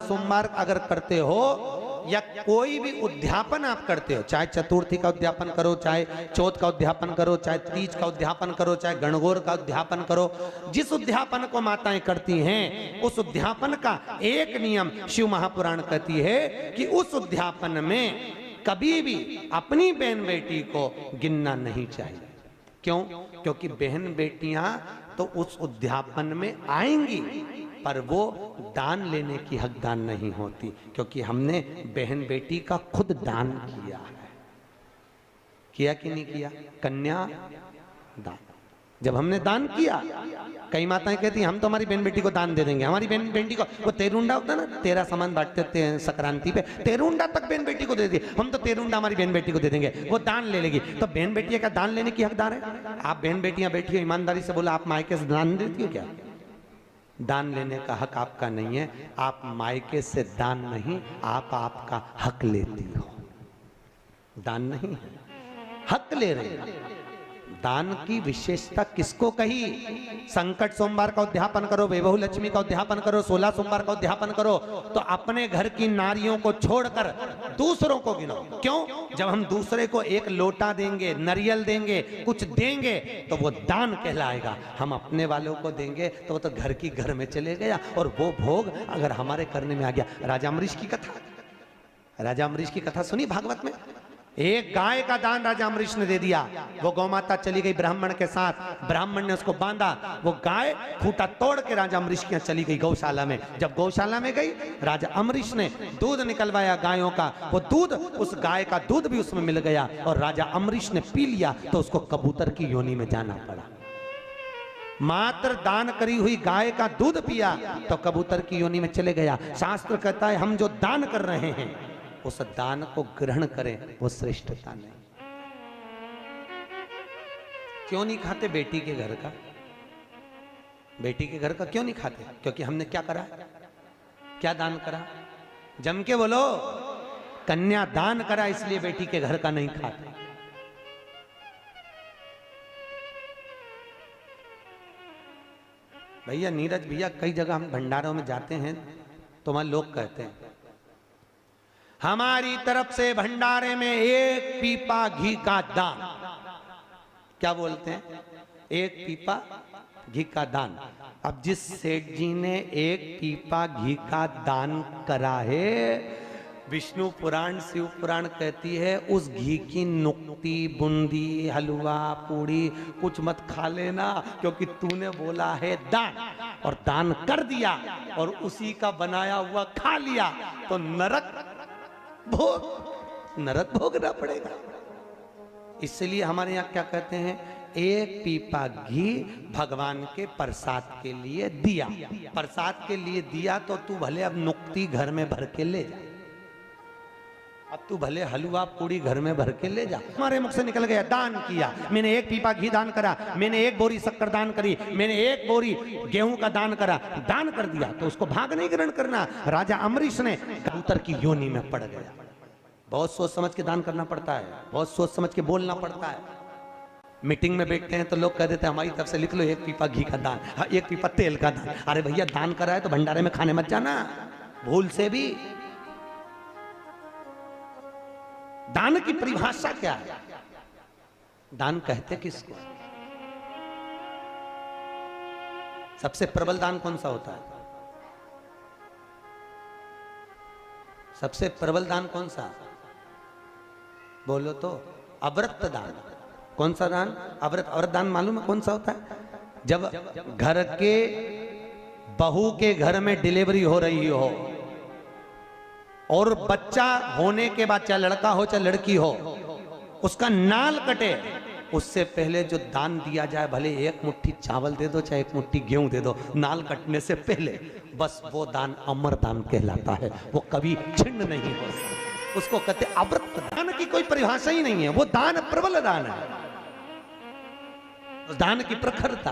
सोमवार अगर करते हो या कोई भी उद्यापन आप करते हो, चाहे चतुर्थी का उद्यापन करो, चाहे चौथ का उद्यापन करो, चाहे तीज का उद्यापन करो, चाहे गणगौर का उद्यापन करो, जिस उद्यापन को माताएं करती हैं उस उद्यापन का एक नियम शिव महापुराण कहती है कि उस उद्यापन में कभी भी अपनी बहन बेटी को गिनना नहीं चाहिए। क्यों? क्योंकि बहन बेटियां तो उस उद्यापन में आएंगी पर वो दान लेने की हकदार नहीं होती, क्योंकि हमने बहन बेटी का खुद दान किया है। किया कि नहीं किया? कन्या दान जब हमने दान किया, कई माताएं कहती हैं हम तो हमारी बहन बेटी को दान दे देंगे, हमारी बहन बेटी को, वो तेरुंडा होता है ना, तेरा सामान बांटते हैं संक्रांति पे, तेरुंडा तक बहन बेटी को दे दिए, हम तो तेरुंडा हमारी बहन बेटी को दे देंगे, वो दान ले लेगी। तो बहन बेटियां क्या दान लेने की हकदार है? आप बहन बेटियां बैठी हो, ईमानदारी से बोला, आप मायके से दान देती हो क्या? दान लेने का हक आपका नहीं है। आप मायके से दान नहीं, आप आपका हक लेती हो। दान नहीं है, हक ले रहे हो। दान की विशेषता किसको कही? संकट सोमवार का उद्यापन करो, वैभव लक्ष्मी का उद्यापन करो, 16 सोमवार का उद्यापन करो, तो अपने घर की नारियों को छोड़कर दूसरों को गिनो। क्यों? जब हम दूसरे को एक लोटा देंगे, नारियल देंगे, कुछ देंगे तो वो दान कहलाएगा। हम अपने वालों को देंगे तो वो तो घर की घर में चले गया और वो भोग अगर हमारे करने में आ गया। राजा अम्बरीश की कथा, राजा अम्बरीश की कथा सुनी भागवत में? एक गाय का दान राजा अम्बरीश ने दे दिया। वो गौमाता चली गई ब्राह्मण के साथ, ब्राह्मण ने उसको बांधा, वो गाय खूंटा तोड़ के राजा अम्बरीश के यहाँ चली गई गौशाला में। जब गौशाला में गई, राजा अम्बरीश ने दूध निकलवाया गायों का, वो दूध, उस गाय का दूध भी उसमें मिल गया और राजा अम्बरीश ने पी लिया तो उसको कबूतर की योनि में जाना पड़ा। मात्र दान करी हुई गाय का दूध पिया तो कबूतर की योनि में चले गया। शास्त्र कहता है हम जो दान कर रहे हैं उस दान को ग्रहण करें, वो श्रेष्ठता नहीं। क्यों नहीं खाते बेटी के घर का? बेटी के घर का क्यों नहीं खाते? क्योंकि हमने क्या करा? क्या दान करा? जम के बोलो, कन्या दान करा, इसलिए बेटी के घर का नहीं खाते। भैया नीरज भैया, कई जगह हम भंडारों में जाते हैं तो वहां लोग कहते हैं हमारी तरफ से भंडारे में 1 पीपा घी का दान। क्या बोलते हैं? 1 पीपा घी का दान। अब जिस सेठ जी ने 1 पीपा घी का दान करा है, विष्णु पुराण शिव पुराण कहती है उस घी की नुक्ती, बूंदी, हलवा, पूड़ी कुछ मत खा लेना, क्योंकि तूने बोला है दान और दान कर दिया और उसी का बनाया हुआ खा लिया तो नरक भोगना पड़ेगा। इसलिए हमारे यहाँ क्या कहते हैं, 1 पीपा घी भगवान के प्रसाद के लिए दिया। प्रसाद के लिए दिया तो तू भले अब नुक्ती घर में भर के ले जा, अब तू भले हलवा पूड़ी घर में भर के ले जा। हमारे मुख से निकल गया दान किया, मैंने 1 पीपा घी दान करा, मैंने 1 बोरी शक्कर दान करी, मैंने 1 बोरी गेहूं का दान करा, दान कर दिया तो उसको भाग नहीं ग्रहण करना। राजा अम्बरीश ने कबूतर की योनि में पड़ गया। बहुत सोच समझ के दान करना पड़ता है, बहुत सोच समझ के बोलना पड़ता है। मीटिंग में बैठते हैं तो लोग कह देते हैं हमारी तरफ से लिख लो 1 पीपा घी का दान, 1 पीपा तेल का दान। अरे भैया दान करा है तो भंडारे में खाने मत जाना भूल से भी। दान की परिभाषा क्या है? दान कहते किसको? सबसे प्रबल दान कौन सा होता है? सबसे प्रबल दान कौन सा? बोलो तो। अव्रत दान। कौन सा दान? अव्रत। अव्रत दान मालूम है कौन सा होता है? जब घर के बहू के घर में डिलीवरी हो रही हो और बच्चा होने के बाद, चाहे लड़का हो चाहे लड़की हो, उसका नाल कटे उससे पहले जो दान दिया जाए, भले 1 मुट्ठी चावल दे दो चाहे 1 मुट्ठी गेहूं दे दो, नाल कटने से पहले, बस वो दान अमर दान कहलाता है, वो कभी छिन्न नहीं हो सकता। उसको कहते अव्रत दान। की कोई परिभाषा ही नहीं है, वो दान प्रबल दान है, उस दान की प्रखरता।